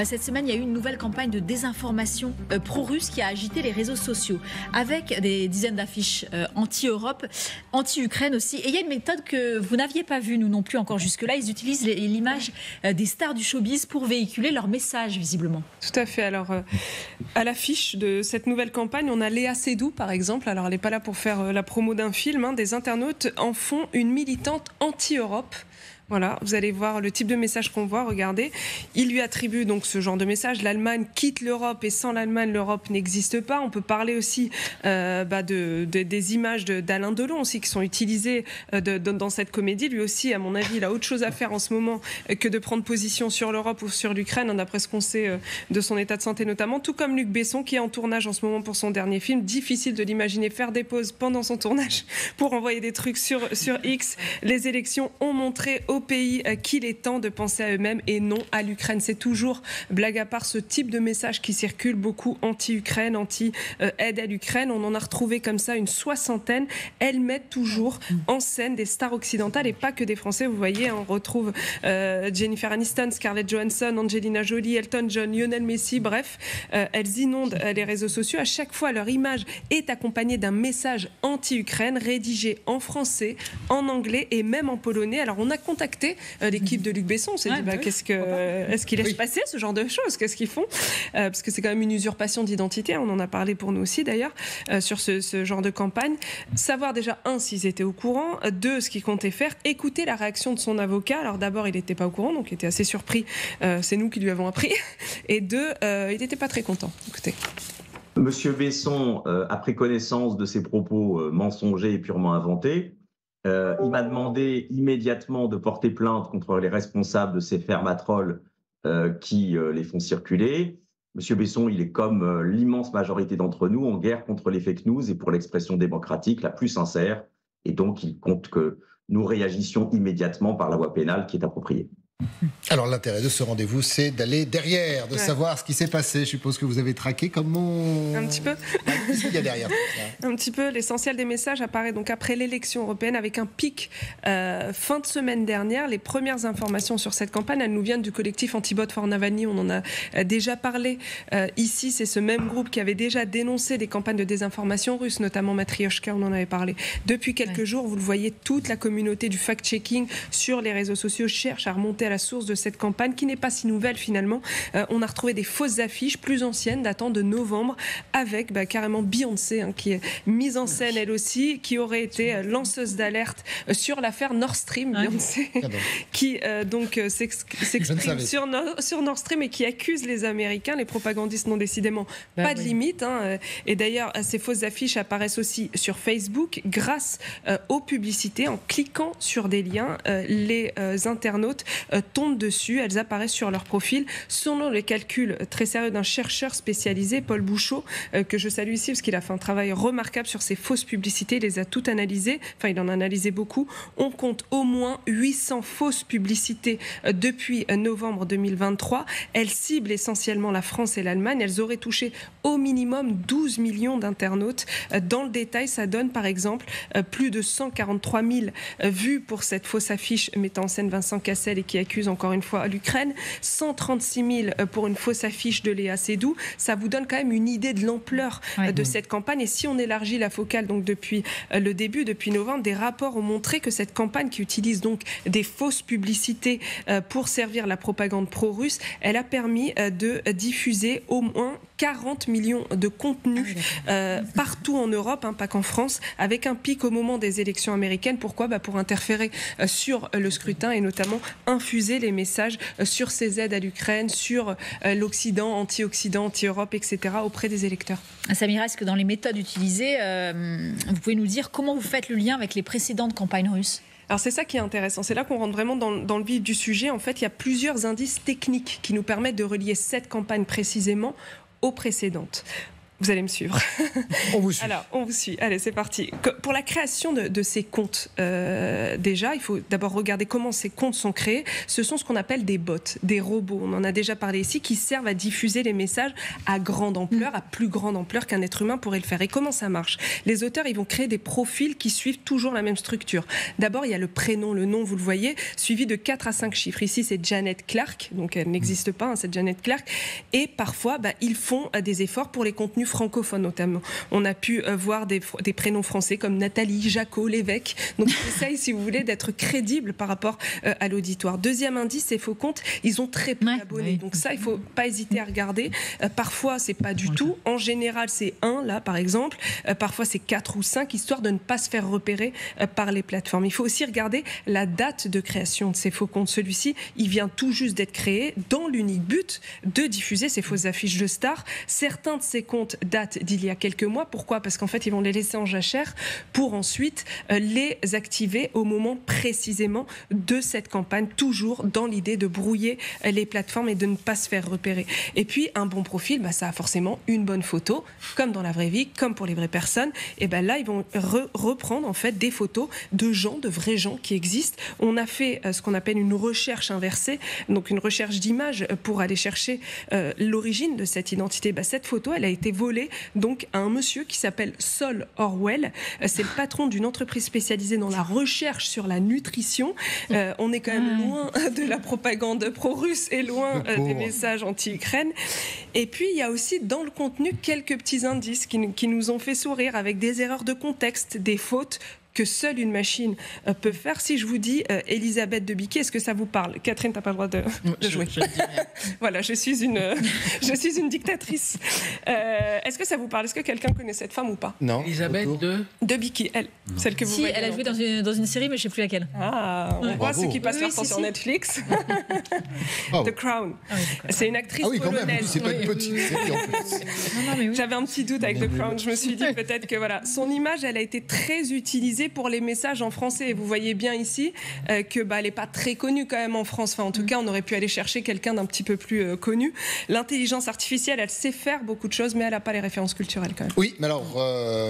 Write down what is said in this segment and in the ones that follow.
Cette semaine, il y a eu une nouvelle campagne de désinformation pro-russe qui a agité les réseaux sociaux avec des dizaines d'affiches anti-Europe, anti-Ukraine aussi. Et il y a une méthode que vous n'aviez pas vue, nous non plus encore jusque-là. Ils utilisent l'image des stars du showbiz pour véhiculer leur message, visiblement. Tout à fait. Alors, à l'affiche de cette nouvelle campagne, on a Léa Seydoux, par exemple. Alors, elle n'est pas là pour faire la promo d'un film. Des internautes en font une militante anti-Europe. Voilà, vous allez voir le type de message qu'on voit, regardez. Il lui attribue donc ce genre de message. L'Allemagne quitte l'Europe et sans l'Allemagne, l'Europe n'existe pas. On peut parler aussi des images d'Alain Delon aussi qui sont utilisées dans cette comédie. Lui aussi, à mon avis, il a autre chose à faire en ce moment que de prendre position sur l'Europe ou sur l'Ukraine, d'après ce qu'on sait de son état de santé notamment. Tout comme Luc Besson qui est en tournage en ce moment pour son dernier film. Difficile de l'imaginer faire des pauses pendant son tournage pour envoyer des trucs sur X. Les élections ont montré au pays qu'il est temps de penser à eux-mêmes et non à l'Ukraine. C'est toujours, blague à part, ce type de message qui circule, beaucoup anti-Ukraine, anti-aide à l'Ukraine. On en a retrouvé comme ça une soixantaine. Elles mettent toujours en scène des stars occidentales et pas que des Français. Vous voyez, on retrouve Jennifer Aniston, Scarlett Johansson, Angelina Jolie, Elton John, Lionel Messi, bref. Elles inondent les réseaux sociaux. À chaque fois, leur image est accompagnée d'un message anti-Ukraine rédigé en français, en anglais et même en polonais. Alors, on a contacté l'équipe de Luc Besson. On s'est dit, est-ce qu'ils laissent passer ce genre de choses? Qu'est-ce qu'ils font? Parce que c'est quand même une usurpation d'identité. On en a parlé pour nous aussi, d'ailleurs, sur ce genre de campagne. Savoir déjà, s'ils étaient au courant. Deux, ce qu'ils comptaient faire. Écouter la réaction de son avocat. Alors d'abord, il n'était pas au courant, donc il était assez surpris. C'est nous qui lui avons appris. Et deux, il n'était pas très content. Écoutez. Monsieur Besson a pris connaissance de ses propos mensongers et purement inventés. Il m'a demandé immédiatement de porter plainte contre les responsables de ces fermatrolles qui les font circuler. Monsieur Besson, il est comme l'immense majorité d'entre nous en guerre contre les fake news et pour l'expression démocratique la plus sincère. Et donc, il compte que nous réagissions immédiatement par la voie pénale qui est appropriée. Alors l'intérêt de ce rendez-vous, c'est d'aller derrière, de savoir ce qui s'est passé. Je suppose que vous avez traqué comment... Un petit peu. Qu'est-ce qu'il y a derrière? Un petit peu. L'essentiel des messages apparaît donc après l'élection européenne avec un pic fin de semaine dernière. Les premières informations sur cette campagne, elles nous viennent du collectif Anti-Bot for Navalny. On en a déjà parlé ici. C'est ce même groupe qui avait déjà dénoncé des campagnes de désinformation russes, notamment Matryoshka, on en avait parlé. Depuis quelques jours, vous le voyez, toute la communauté du fact-checking sur les réseaux sociaux cherche à remonter à la source de cette campagne qui n'est pas si nouvelle finalement. On a retrouvé des fausses affiches plus anciennes datant de novembre avec carrément Beyoncé qui est mise en scène elle aussi, qui aurait été lanceuse d'alerte sur l'affaire Nord Stream. Beyoncé qui s'exprime sur Nord Stream et qui accuse les Américains. Les propagandistes n'ont décidément pas de limite. Et d'ailleurs, ces fausses affiches apparaissent aussi sur Facebook grâce aux publicités. En cliquant sur des liens, les internautes tombent dessus, elles apparaissent sur leur profil selon les calculs très sérieux d'un chercheur spécialisé, Paul Bouchot, que je salue ici parce qu'il a fait un travail remarquable sur ces fausses publicités, il les a toutes analysées, enfin il en a analysé beaucoup. On compte au moins 800 fausses publicités depuis novembre 2023. Elles ciblent essentiellement la France et l'Allemagne, elles auraient touché au minimum 12 millions d'internautes. Dans le détail, ça donne par exemple plus de 143 000 vues pour cette fausse affiche mettant en scène Vincent Cassel et qui accuse encore une fois l'Ukraine, 136 000 pour une fausse affiche de Léa Seydoux. Ça vous donne quand même une idée de l'ampleur de cette campagne. Et si on élargit la focale, donc depuis le début, depuis novembre, des rapports ont montré que cette campagne qui utilise donc des fausses publicités pour servir la propagande pro-russe, elle a permis de diffuser au moins 40 millions de contenus partout en Europe, pas qu'en France, avec un pic au moment des élections américaines. Pourquoi ? Pour interférer sur le scrutin et notamment infuser les messages sur ces aides à l'Ukraine, sur l'Occident, anti-Occident, anti-Europe, etc. auprès des électeurs. Samira, est-ce que dans les méthodes utilisées, vous pouvez nous dire comment vous faites le lien avec les précédentes campagnes russes ? Alors c'est ça qui est intéressant, c'est là qu'on rentre vraiment dans le vif du sujet. En fait, il y a plusieurs indices techniques qui nous permettent de relier cette campagne précisément aux précédentes. Vous allez me suivre. On vous suit. Alors, on vous suit. Allez, c'est parti. Pour la création de ces comptes, déjà, il faut d'abord regarder comment ces comptes sont créés. Ce sont ce qu'on appelle des bots, des robots. On en a déjà parlé ici, qui servent à diffuser les messages à grande ampleur, à plus grande ampleur qu'un être humain pourrait le faire. Et comment ça marche? Les auteurs, ils vont créer des profils qui suivent toujours la même structure. D'abord, il y a le prénom, le nom, vous le voyez, suivi de 4 à 5 chiffres. Ici, c'est Janet Clark, donc elle n'existe pas, cette Janet Clark. Et parfois, ils font des efforts pour les contenus francophones notamment. On a pu voir des prénoms français comme Nathalie, Jaco, Lévesque. Donc ils essayent, si vous voulez, d'être crédibles par rapport à l'auditoire. Deuxième indice, ces faux comptes, ils ont très peu d'abonnés. Oui. Donc ça, il ne faut pas hésiter à regarder. Parfois, c'est pas du tout. En général, c'est 1, là, par exemple. Parfois, c'est 4 ou 5, histoire de ne pas se faire repérer par les plateformes. Il faut aussi regarder la date de création de ces faux comptes. Celui-ci, il vient tout juste d'être créé dans l'unique but de diffuser ces fausses affiches de stars. Certains de ces comptes datent d'il y a quelques mois. Pourquoi? Parce qu'en fait, ils vont les laisser en jachère pour ensuite les activer au moment précisément de cette campagne, toujours dans l'idée de brouiller les plateformes et de ne pas se faire repérer. Et puis, un bon profil, ça a forcément une bonne photo, comme dans la vraie vie, comme pour les vraies personnes. Et là, ils vont reprendre en fait des photos de gens, de vrais gens qui existent. On a fait ce qu'on appelle une recherche inversée, donc une recherche d'images pour aller chercher l'origine de cette identité. Cette photo, elle a été volée donc à un monsieur qui s'appelle Sol Orwell. C'est le patron d'une entreprise spécialisée dans la recherche sur la nutrition. On est quand même loin de la propagande pro-russe et loin des messages anti-Ukraine. Et puis, il y a aussi dans le contenu quelques petits indices qui nous ont fait sourire, avec des erreurs de contexte, des fautes que seule une machine peut faire. Si je vous dis Elisabeth Debicki, est-ce que ça vous parle? Catherine, tu n'as pas le droit de jouer. Voilà, je suis une dictatrice. Est-ce que ça vous parle? Est-ce que quelqu'un connaît cette femme ou pas? Non. Elisabeth Debicki, celle que vous voyez. Elle a joué dans une série, mais je ne sais plus laquelle. On voit ceux qui passent leur temps sur Netflix. The Crown. C'est une actrice polonaise. C'est pas une petite série en plus. J'avais un petit doute avec The Crown. Je me suis dit peut-être que voilà, son image, elle a été très utilisée pour les messages en français. Et vous voyez bien ici que elle n'est pas très connue quand même en France. Enfin, en tout cas, on aurait pu aller chercher quelqu'un d'un petit peu plus connu. L'intelligence artificielle, elle sait faire beaucoup de choses, mais elle n'a pas les références culturelles quand même. Oui, mais alors,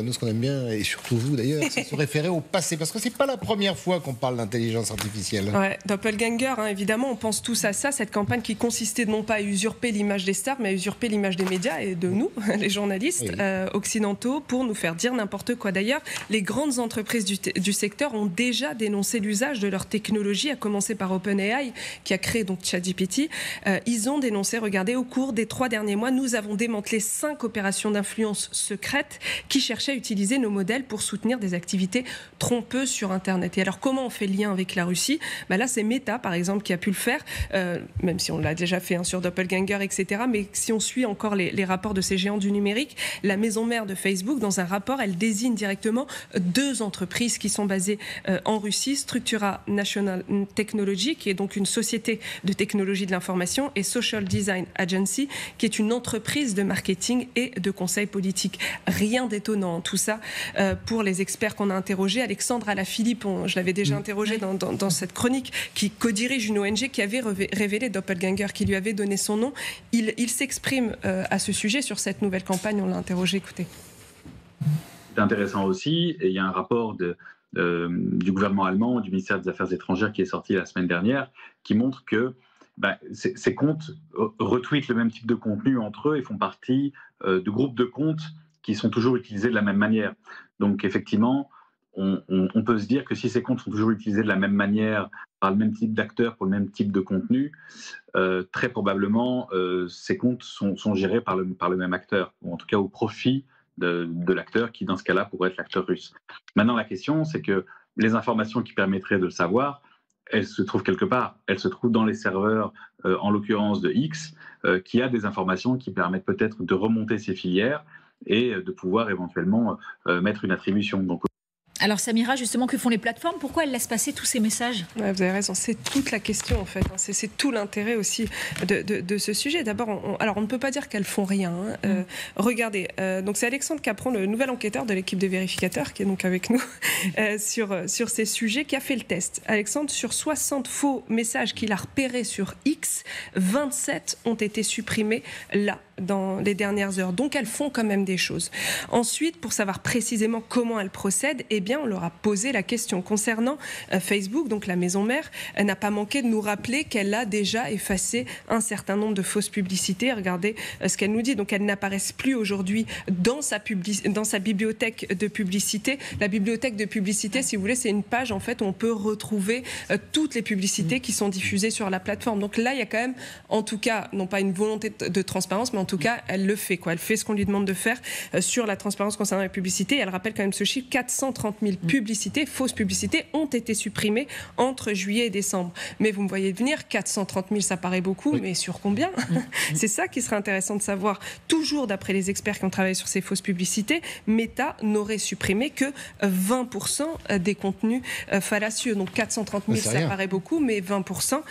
nous, ce qu'on aime bien, et surtout vous d'ailleurs, c'est se référer au passé, parce que c'est pas la première fois qu'on parle d'intelligence artificielle. Ouais, Doppelganger, évidemment, on pense tous à ça, cette campagne qui consistait non pas à usurper l'image des stars, mais à usurper l'image des médias et de nous, les journalistes occidentaux, pour nous faire dire n'importe quoi. D'ailleurs, les grandes entreprises du secteur ont déjà dénoncé l'usage de leur technologie, à commencer par OpenAI, qui a créé donc ChatGPT. Ils ont dénoncé, regardez, au cours des 3 derniers mois, nous avons démantelé 5 opérations d'influence secrètes qui cherchaient à utiliser nos modèles pour soutenir des activités trompeuses sur Internet. Et alors, comment on fait le lien avec la Russie? Là, c'est Meta, par exemple, qui a pu le faire, même si on l'a déjà fait sur Doppelganger, etc. Mais si on suit encore les rapports de ces géants du numérique, la maison mère de Facebook, dans un rapport, elle désigne directement 2 entreprises qui sont basées en Russie, Structura National Technology, qui est donc une société de technologie de l'information, et Social Design Agency, qui est une entreprise de marketing et de conseil politique. Rien d'étonnant, tout ça, pour les experts qu'on a interrogés. Alexandre Alaphilippe, je l'avais déjà interrogé dans cette chronique, qui co-dirige une ONG qui avait révélé Doppelganger, qui lui avait donné son nom. Il s'exprime à ce sujet sur cette nouvelle campagne. On l'a interrogé, écoutez. C'est intéressant aussi, et il y a un rapport du gouvernement allemand, du ministère des Affaires étrangères qui est sorti la semaine dernière, qui montre que ces comptes retweetent le même type de contenu entre eux et font partie de groupes de comptes qui sont toujours utilisés de la même manière. Donc effectivement, on peut se dire que si ces comptes sont toujours utilisés de la même manière par le même type d'acteurs pour le même type de contenu, très probablement ces comptes sont gérés par le même acteur, ou en tout cas au profit de l'acteur qui, dans ce cas-là, pourrait être l'acteur russe. Maintenant, la question, c'est que les informations qui permettraient de le savoir, elles se trouvent quelque part. Elles se trouvent dans les serveurs, en l'occurrence de X, qui a des informations qui permettent peut-être de remonter ces filières et de pouvoir éventuellement mettre une attribution. Donc, alors Samira, justement, que font les plateformes? Pourquoi elles laissent passer tous ces messages? Ouais, vous avez raison, c'est toute la question en fait. C'est tout l'intérêt aussi de ce sujet. D'abord, on ne peut pas dire qu'elles font rien. Regardez, donc c'est Alexandre Capron, le nouvel enquêteur de l'équipe des vérificateurs, qui est donc avec nous sur ces sujets, qui a fait le test. Alexandre, sur 60 faux messages qu'il a repérés sur X, 27 ont été supprimés là, dans les dernières heures. Donc elles font quand même des choses. Ensuite, pour savoir précisément comment elles procèdent, eh bien, on leur a posé la question. Concernant Facebook, donc la maison mère, elle n'a pas manqué de nous rappeler qu'elle a déjà effacé un certain nombre de fausses publicités. Regardez ce qu'elle nous dit. Donc elles n'apparaissent plus aujourd'hui dans sa bibliothèque de publicité. La bibliothèque de publicité, si vous voulez, c'est une page en fait où on peut retrouver toutes les publicités qui sont diffusées sur la plateforme. Donc là, il y a quand même, en tout cas, non pas une volonté de transparence, mais en tout cas, elle le fait, quoi. Elle fait ce qu'on lui demande de faire sur la transparence concernant les publicités. Elle rappelle quand même ce chiffre, 430 000 publicités, fausses publicités, ont été supprimées entre juillet et décembre. Mais vous me voyez venir, 430 000, ça paraît beaucoup, mais sur combien? C'est ça qui serait intéressant de savoir. Toujours d'après les experts qui ont travaillé sur ces fausses publicités, Meta n'aurait supprimé que 20% des contenus fallacieux. Donc 430 000, ça paraît beaucoup, mais 20%,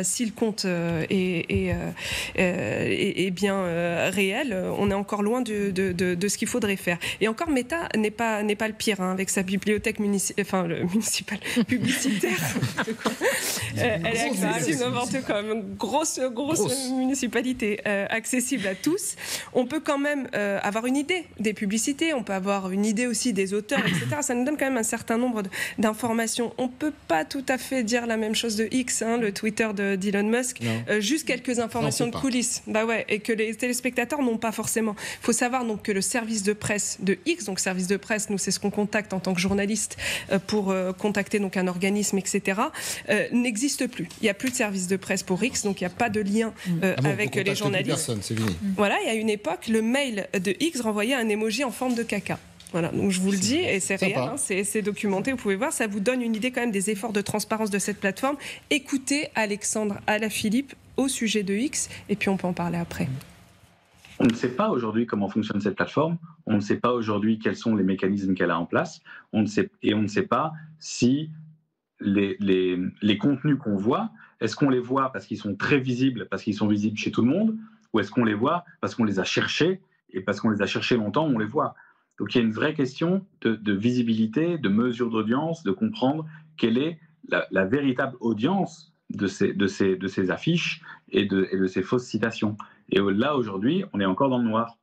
si le compte est bien réel, on est encore loin de ce qu'il faudrait faire. Et encore, Meta n'est pas le pire, hein, avec sa bibliothèque municipale publicitaire. Elle est accessible, n'importe quoi, une grosse municipalité accessible à tous. On peut quand même avoir une idée des publicités, on peut avoir une idée aussi des auteurs, etc. Ça nous donne quand même un certain nombre d'informations. On ne peut pas tout à fait dire la même chose de X, hein, le Twitter d'Elon Musk. Juste quelques informations de coulisses. Bah ouais, et que les téléspectateurs n'ont pas forcément. Il faut savoir donc que le service de presse de X, donc service de presse, nous c'est ce qu'on contacte en tant que journaliste pour contacter donc un organisme, etc., n'existe plus. Il n'y a plus de service de presse pour X, donc il n'y a pas de lien avec les journalistes. Voilà, et à une époque, le mail de X renvoyait un emoji en forme de caca. Voilà, donc je vous le dis, et c'est réel, hein, c'est documenté, vous pouvez voir, ça vous donne une idée quand même des efforts de transparence de cette plateforme. Écoutez Alexandre Alaphilippe au sujet de X, et puis on peut en parler après. On ne sait pas aujourd'hui comment fonctionne cette plateforme, on ne sait pas aujourd'hui quels sont les mécanismes qu'elle a en place, on ne sait pas si les contenus qu'on voit, est-ce qu'on les voit parce qu'ils sont très visibles, parce qu'ils sont visibles chez tout le monde, ou est-ce qu'on les voit parce qu'on les a cherchés, et parce qu'on les a cherchés longtemps, on les voit. Donc il y a une vraie question de visibilité, de mesure d'audience, de comprendre quelle est la véritable audience de ces affiches et de ces fausses citations. Et là, aujourd'hui, on est encore dans le noir.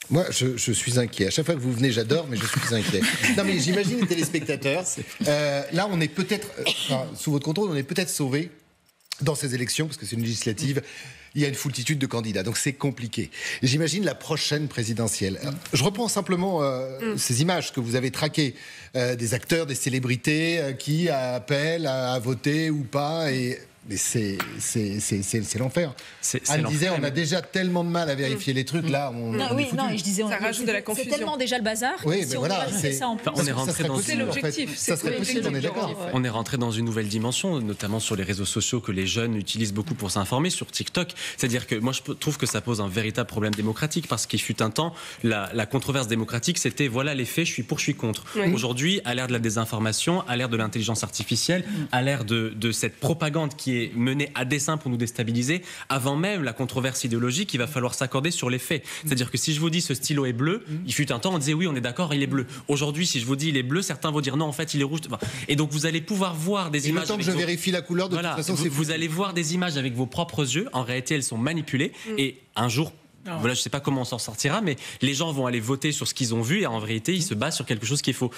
Moi, je suis inquiet. À chaque fois que vous venez, j'adore, mais je suis inquiet. Non, mais j'imagine les téléspectateurs. Là, on est peut-être, sous votre contrôle, on est peut-être sauvés dans ces élections, parce que c'est une législative. Il y a une foultitude de candidats, donc c'est compliqué. J'imagine la prochaine présidentielle. Je reprends simplement ces images que vous avez traquées, des acteurs, des célébrités qui appellent à voter ou pas, mais c'est l'enfer. Anne disait, on a déjà tellement de mal à vérifier les trucs, là, et je disais, ça rajoute de la confusion. C'est tellement déjà le bazar. Oui, mais voilà, ça en plus. On est rentré dans c'est l'objectif. Ça serait possible, on est d'accord. On est rentré dans une nouvelle dimension, notamment sur les réseaux sociaux que les jeunes utilisent beaucoup pour s'informer, sur TikTok. C'est-à-dire que moi, je trouve que ça pose un véritable problème démocratique, parce qu'il fut un temps, la controverse démocratique, c'était voilà les faits, je suis pour, je suis contre. Oui. Aujourd'hui, à l'ère de la désinformation, à l'ère de l'intelligence artificielle, à l'ère de cette propagande qui est menée à dessein pour nous déstabiliser, avant même la controverse idéologique, il va falloir s'accorder sur les faits. C'est-à-dire que si je vous dis ce stylo est bleu, il fut un temps, on disait oui, on est d'accord, il est bleu. Aujourd'hui, si je vous dis il est bleu, certains vont dire non, en fait, il est rouge. Et donc, vous allez pouvoir voir des images. Le temps que je vérifie la couleur, de toute façon, vous allez voir des images avec vos propres yeux. En réalité, elles sont manipulées. Et un jour, voilà, je ne sais pas comment on s'en sortira, mais les gens vont aller voter sur ce qu'ils ont vu et en vérité, ils se basent sur quelque chose qui est faux.